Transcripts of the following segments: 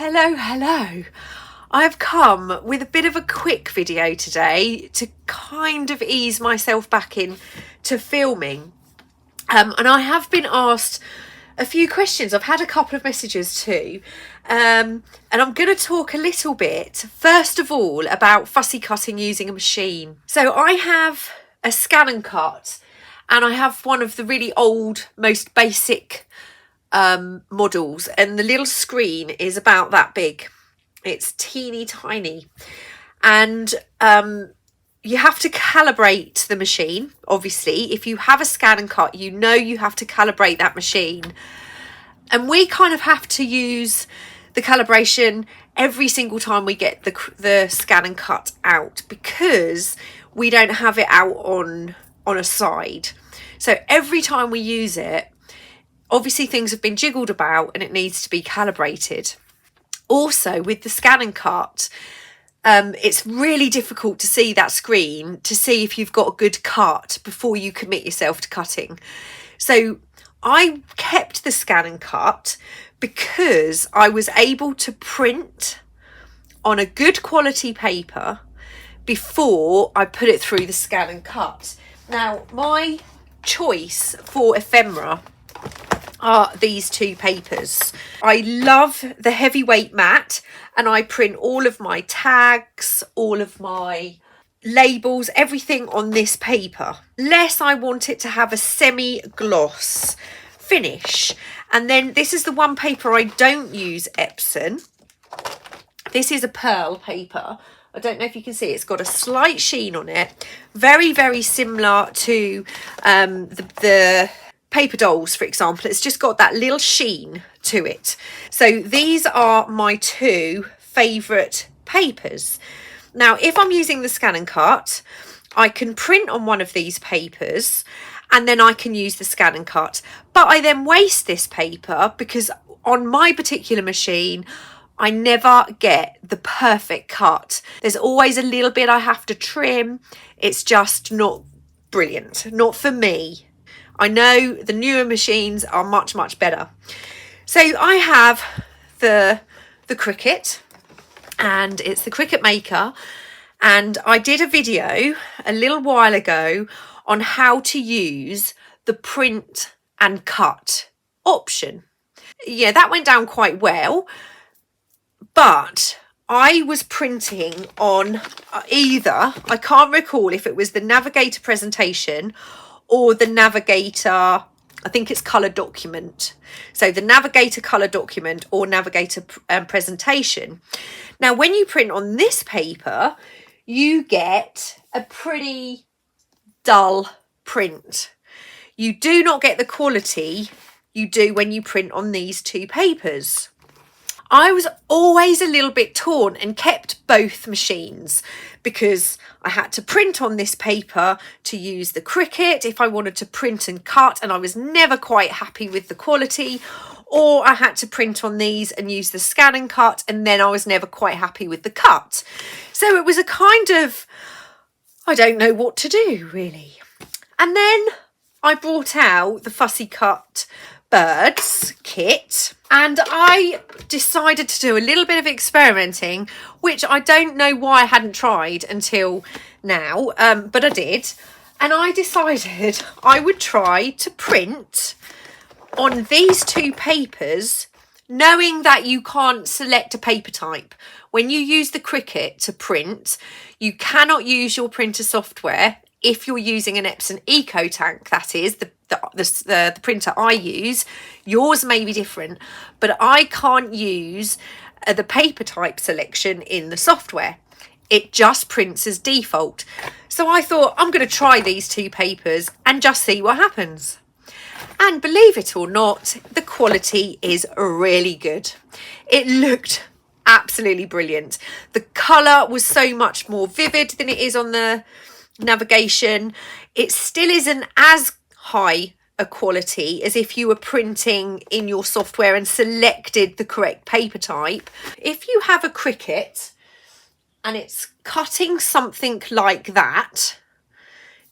Hello. I've come with a bit of a quick video today to kind of ease myself back in to filming. And I have been asked a few questions. I've had a couple of messages too. And I'm going to talk a little bit, first of all, about fussy cutting using a machine. So I have a scan and cut, and I have one of the really old, most basic models, and the little screen is about that big. It's teeny tiny, and you have to calibrate the machine. Obviously, if you have a scan and cut, you know you have to calibrate that machine, and we kind of have to use the calibration every single time we get the scan and cut out, because we don't have it out on a side. So every time we use it, obviously things have been jiggled about and it needs to be calibrated. Also, with the scan and cut, it's really difficult to see that screen to see if you've got a good cut before you commit yourself to cutting. So I kept the scan and cut because I was able to print on a good quality paper before I put it through the scan and cut. Now, my choice for ephemera are these two papers. I love the heavyweight matte, and I print all of my tags, all of my labels, everything on this paper. Less I want it to have a semi-gloss finish. And then this is the one paper I don't use Epson. This is a pearl paper. I don't know if you can see, it's got a slight sheen on it. Very, very similar to the paper dolls, for example. It's just got that little sheen to it. So these are my two favourite papers. Now, if I'm using the scan and cut, I can print on one of these papers and then I can use the scan and cut. But I then waste this paper because on my particular machine, I never get the perfect cut. There's always a little bit I have to trim. It's just not brilliant, not for me. I know the newer machines are much, much better. So I have the Cricut, and it's the Cricut Maker. And I did a video a little while ago on how to use the print and cut option. Yeah, that went down quite well. But I was printing on either, I can't recall if it was the Navigator presentation or the Navigator, I think it's colour document. So the Navigator colour document or Navigator presentation. Now, when you print on this paper, you get a pretty dull print. You do not get the quality you do when you print on these two papers. I was always a little bit torn and kept both machines because I had to print on this paper to use the Cricut if I wanted to print and cut, and I was never quite happy with the quality, or I had to print on these and use the scan and cut, and then I was never quite happy with the cut. So it was a kind of, I don't know what to do really. And then I brought out the Fussy Cut Birds kit, and I decided to do a little bit of experimenting, which I don't know why I hadn't tried until now, but I did. And I decided I would try to print on these two papers, knowing that you can't select a paper type. When you use the Cricut to print, you cannot use your printer software. If you're using an Epson EcoTank, that is the printer I use. Yours may be different, but I can't use the paper type selection in the software. It just prints as default. So I thought, I'm going to try these two papers and just see what happens. And believe it or not, the quality is really good. It looked absolutely brilliant. The colour was so much more vivid than it is on the navigation. It still isn't as high a quality as if you were printing in your software and selected the correct paper type. If you have a Cricut and it's cutting something like that,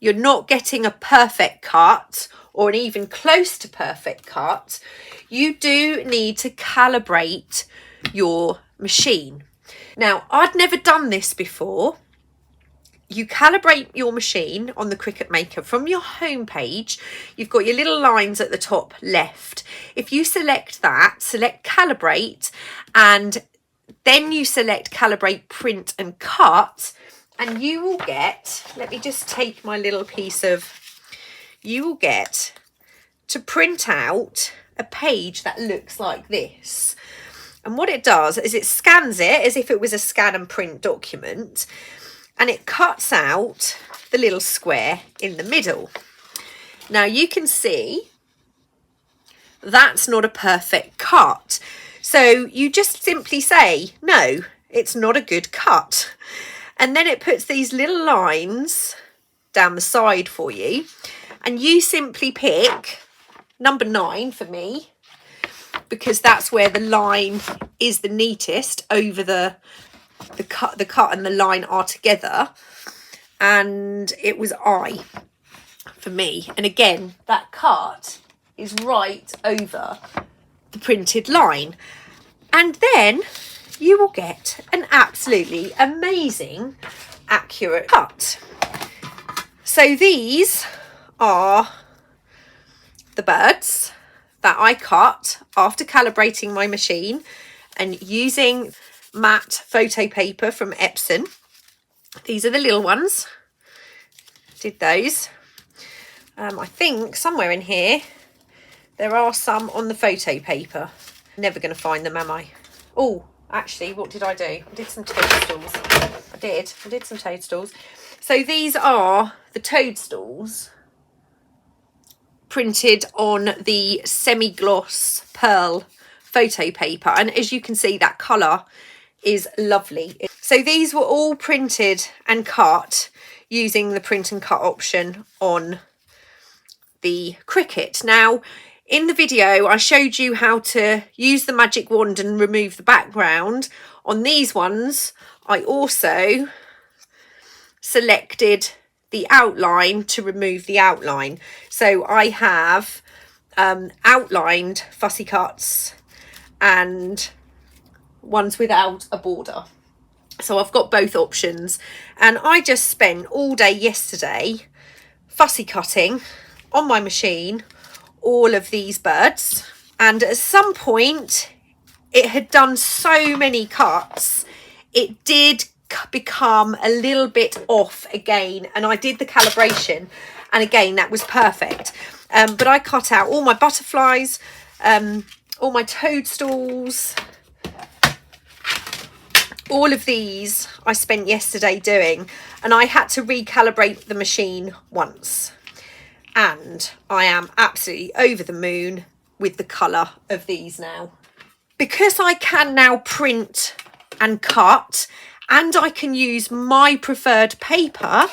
you're not getting a perfect cut or an even close to perfect cut. You do need to calibrate your machine. Now, I'd never done this before. You calibrate your machine on the Cricut Maker from your home page. You've got your little lines at the top left. If you select that, select Calibrate, and then you select Calibrate, Print and Cut, and you will get, let me just take my little piece of, you will get to print out a page that looks like this. And what it does is it scans it as if it was a scan and print document, and it cuts out the little square in the middle. Now you can see that's not a perfect cut. So you just simply say, no, it's not a good cut. And then it puts these little lines down the side for you. And you simply pick number 9 for me, because that's where the line is the neatest over the cut and the line are together. And it was I for me. And again, that cut is right over the printed line. And then you will get an absolutely amazing accurate cut. So these are the birds that I cut after calibrating my machine and using matte photo paper from Epson. These are the little ones. Did those. I think somewhere in here there are some on the photo paper. Never going to find them, am I? Oh, actually, what did I do? I did some toadstools. I did some toadstools. So these are the toadstools printed on the semi-gloss pearl photo paper. And as you can see, that colour is lovely. So these were all printed and cut using the print and cut option on the Cricut. Now, in the video, I showed you how to use the magic wand and remove the background. On these ones, I also selected the outline to remove the outline. So I have outlined fussy cuts and ones without a border. So I've got both options, and I just spent all day yesterday fussy cutting on my machine all of these birds, and at some point it had done so many cuts it did become a little bit off again, and I did the calibration and again that was perfect. But I cut out all my butterflies, all my toadstools, all of these I spent yesterday doing, and I had to recalibrate the machine once, and I am absolutely over the moon with the colour of these now. Because I can now print and cut, and I can use my preferred paper,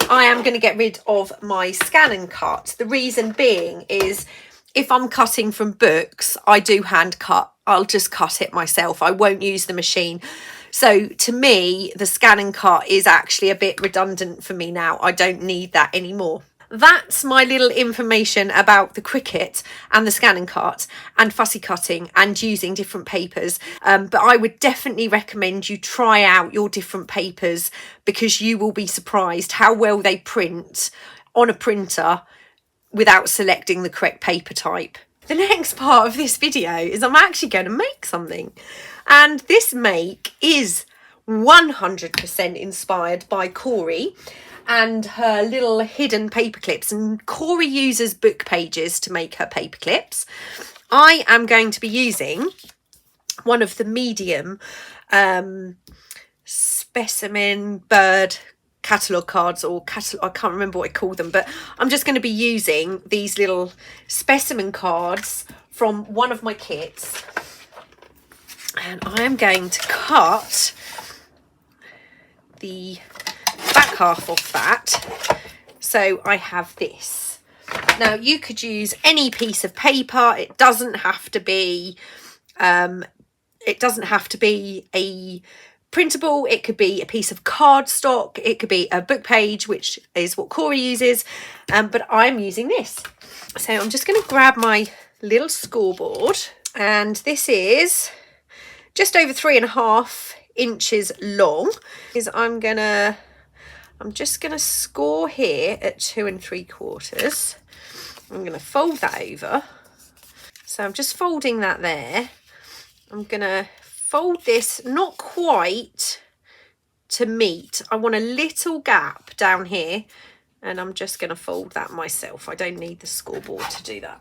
I am going to get rid of my scan and cut. The reason being is if I'm cutting from books, I do hand cut. I'll just cut it myself. I won't use the machine. So to me, the scan and cut is actually a bit redundant for me now. I don't need that anymore. That's my little information about the Cricut and the scan and cut and fussy cutting and using different papers. But I would definitely recommend you try out your different papers, because you will be surprised how well they print on a printer without selecting the correct paper type. The next part of this video is I'm actually going to make something. And this make is 100% inspired by Cori and her little hidden paper clips. And Cori uses book pages to make her paper clips. I am going to be using one of the medium specimen bird catalogue cards, or I can't remember what I call them, but I'm just going to be using these little specimen cards from one of my kits, and I am going to cut the back half of that. So I have this. Now you could use any piece of paper. It doesn't have to be a printable. It could be a piece of cardstock. It could be a book page, which is what Cori uses. But I'm using this. So I'm just going to grab my little scoreboard, and this is just over 3.5 inches long. Is I'm just gonna score here at 2 3/4. I'm gonna fold that over. So I'm just folding that there. I'm gonna fold this not quite to meet. I want a little gap down here, and I'm just going to fold that myself. I don't need the scoreboard to do that.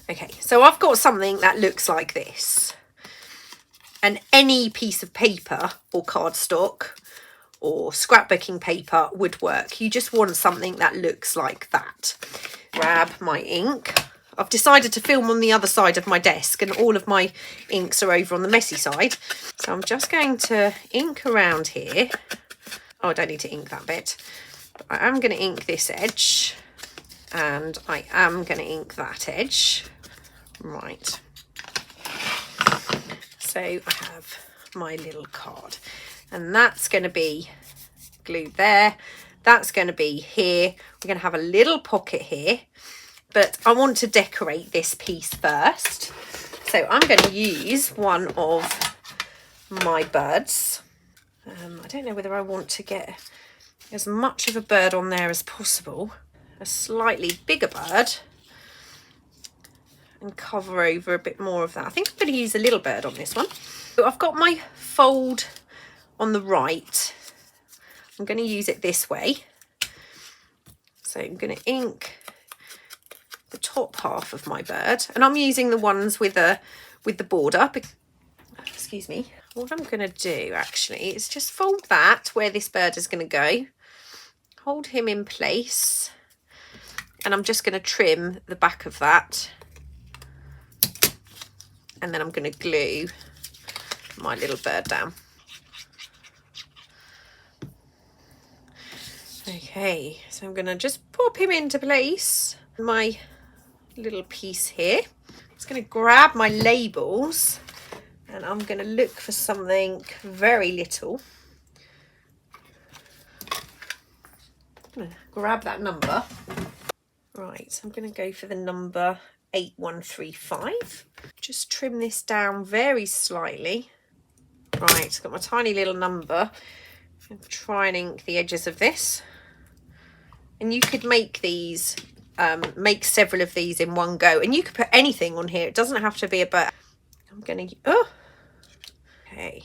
Okay, so I've got something that looks like this, and any piece of paper or cardstock or scrapbooking paper would work. You just want something that looks like that. Grab my ink. I've decided to film on the other side of my desk, and all of my inks are over on the messy side. So I'm just going to ink around here. Oh, I don't need to ink that bit. But I am going to ink this edge, and I am going to ink that edge. Right. So I have my little card, and that's going to be glued there. That's going to be here. We're going to have a little pocket here. But I want to decorate this piece first. So I'm going to use one of my birds. I don't know whether I want to get as much of a bird on there as possible. A slightly bigger bird. And cover over a bit more of that. I think I'm going to use a little bird on this one. So I've got my fold on the right. I'm going to use it this way. So I'm going to ink the top half of my bird, and I'm using the ones with the border. Excuse me. What I'm going to do actually is just fold that where this bird is going to go, hold him in place, and I'm just going to trim the back of that, and then I'm going to glue my little bird down. Okay, so I'm going to just pop him into place. My little piece here. I'm just going to grab my labels, and I'm going to look for something very little. I'm going to grab that number. Right, so I'm going to go for the number 8135. Just trim this down very slightly. Right, I've got my tiny little number. I'm trying to ink the edges of this. And you could make these, make several of these in one go. And you could put anything on here. It doesn't have to be a bird. I'm going to, okay.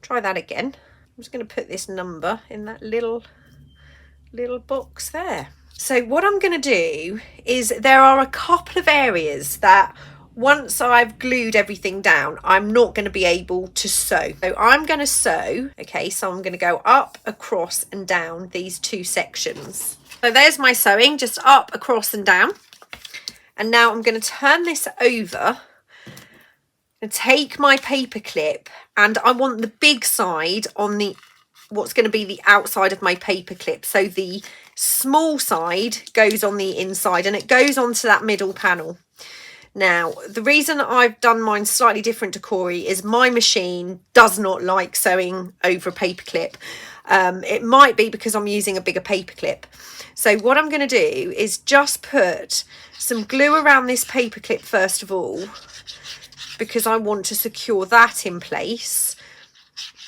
Try that again. I'm just going to put this number in that little box there. So what I'm going to do is, there are a couple of areas that once I've glued everything down, I'm not going to be able to sew. So I'm going to sew. Okay, so I'm going to go up, across and down these two sections. So there's my sewing, just up, across and down. And now I'm going to turn this over and take my paper clip, and I want the big side on the what's going to be the outside of my paper clip. So the small side goes on the inside, and it goes onto that middle panel. Now, the reason I've done mine slightly different to Cori is my machine does not like sewing over a paperclip. It might be because I'm using a bigger paperclip. So what I'm going to do is just put some glue around this paperclip first of all, because I want to secure that in place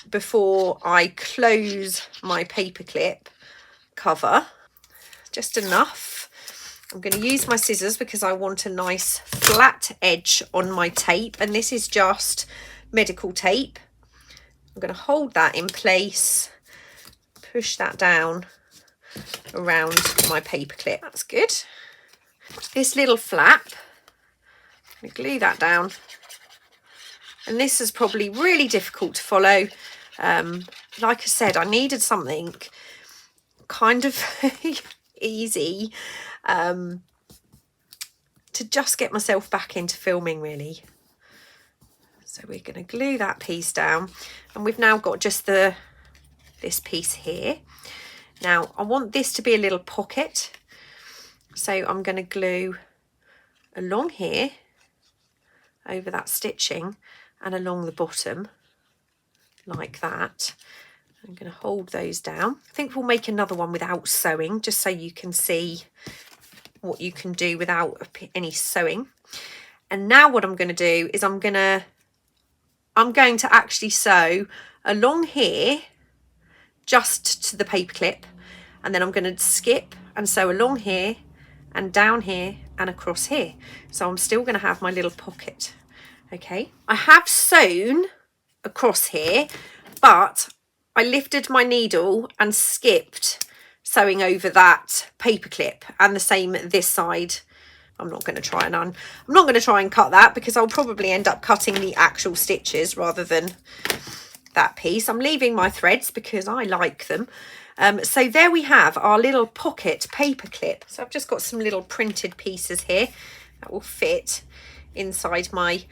before I close my paperclip cover. Just enough. I'm going to use my scissors because I want a nice flat edge on my tape, and this is just medical tape. I'm going to hold that in place, push that down around my paper clip. That's good. This little flap, I'm going to glue that down, and this is probably really difficult to follow. Like I said, I needed something kind of easy to just get myself back into filming, really. So we're going to glue that piece down, and we've now got just this piece here. Now I want this to be a little pocket, so I'm going to glue along here over that stitching and along the bottom like that. I'm going to hold those down. I think we'll make another one without sewing, just so you can see what you can do without any sewing. And now what I'm going to do is I'm going to actually sew along here just to the paper clip, and then I'm going to skip and sew along here and down here and across here. So I'm still going to have my little pocket. Okay, I have sewn across here, but I lifted my needle and skipped sewing over that paper clip, and the same this side. I'm not going to try and cut that, because I'll probably end up cutting the actual stitches rather than that piece. I'm leaving my threads because I like them. So there we have our little pocket paper clip. So I've just got some little printed pieces here that will fit inside my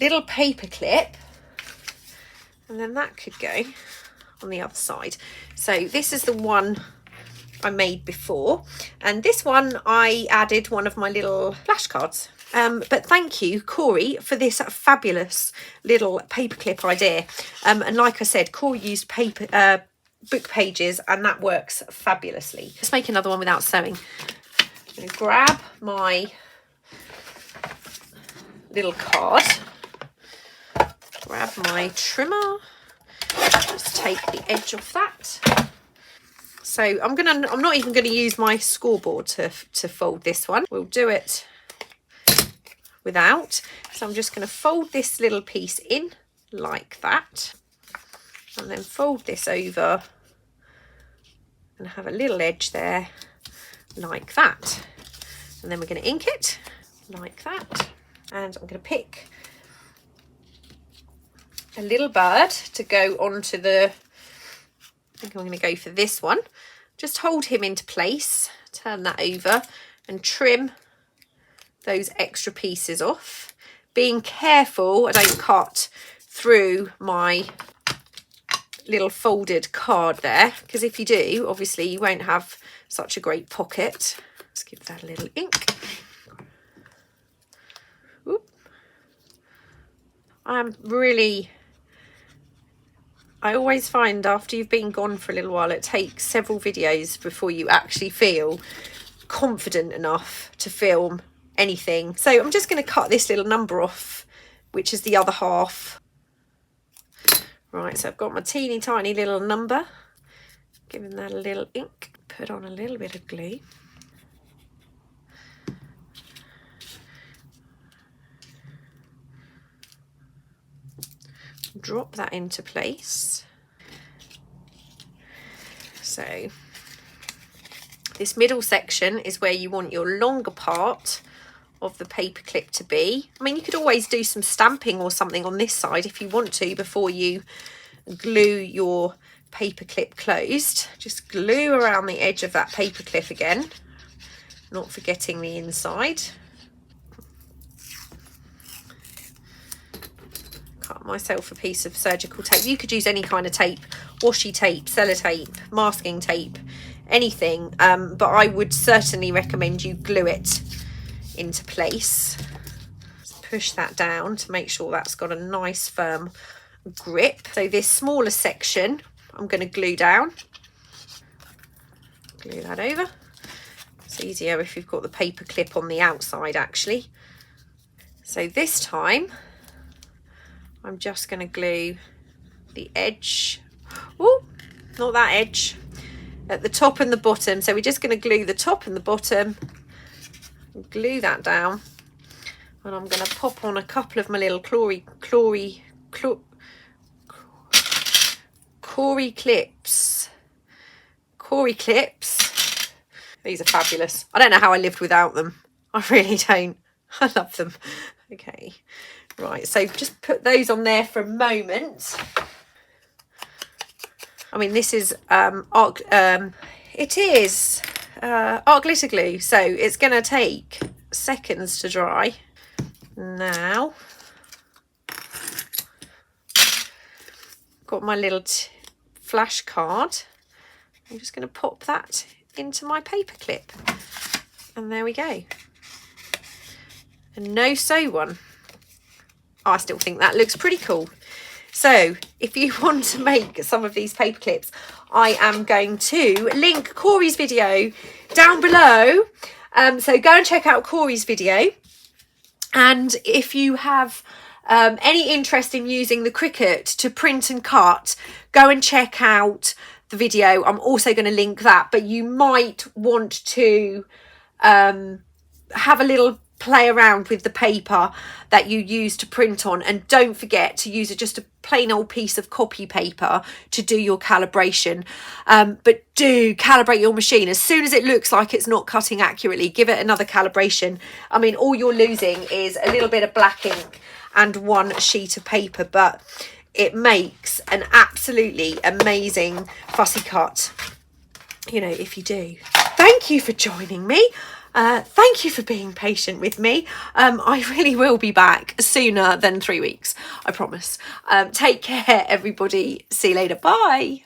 little paper clip, and then that could go on the other side. So this is the one I made before, and this one I added one of my little flashcards. But thank you, Cori, for this fabulous little paperclip idea. And like I said, Cori used book pages, and that works fabulously. Let's make another one without sewing. I'm going to grab my little card, grab my trimmer, just take the edge off that. So I'm not even going to use my scoreboard to fold this one. We'll do it without. So I'm just going to fold this little piece in like that, and then fold this over and have a little edge there like that. And then we're going to ink it like that. And I'm going to pick a little bird to go onto the, I think I'm going to go for this one. Just hold him into place, turn that over and trim those extra pieces off. Being careful I don't cut through my little folded card there, because if you do, obviously you won't have such a great pocket. Let's give that a little ink. Oop. I always find after you've been gone for a little while, it takes several videos before you actually feel confident enough to film anything. So I'm just going to cut this little number off, which is the other half. Right, so I've got my teeny tiny little number, giving that a little ink, put on a little bit of glue. Drop that into place. So this middle section is where you want your longer part of the paper clip to be. I mean, you could always do some stamping or something on this side if you want to before you glue your paper clip closed. Just glue around the edge of that paper clip again, not forgetting the inside. Cut myself a piece of surgical tape. You could use any kind of tape, washi tape, sellotape, masking tape, anything, but I would certainly recommend you glue it into place. Just push that down to make sure that's got a nice firm grip. So this smaller section I'm going to glue down. Glue that over. It's easier if you've got the paper clip on the outside actually. So this time I'm just going to glue the edge, oh, not that edge, at the top and the bottom. So we're just going to glue the top and the bottom, glue that down, and I'm going to pop on a couple of my little Cori clips. These are fabulous. I don't know how I lived without them. I really don't. I love them. Okay, right, so just put those on there for a moment. I mean, this is art glitter glue, so it's going to take seconds to dry. Now, got my little flash card. I'm just going to pop that into my paper clip, and there we go. A no sew one. I still think that looks pretty cool. So if you want to make some of these paper clips, I am going to link Cori's video down below. So go and check out Cori's video. And if you have any interest in using the Cricut to print and cut, go and check out the video. I'm also going to link that, but you might want to have a little play around with the paper that you use to print on, and don't forget to use just a plain old piece of copy paper to do your calibration. But do calibrate your machine. As soon as it looks like it's not cutting accurately, give it another calibration. I mean, all you're losing is a little bit of black ink and one sheet of paper, but it makes an absolutely amazing fussy cut, you know, if you do. Thank you for joining me. Thank you for being patient with me. I really will be back sooner than 3 weeks, I promise. Take care, everybody. See you later. Bye.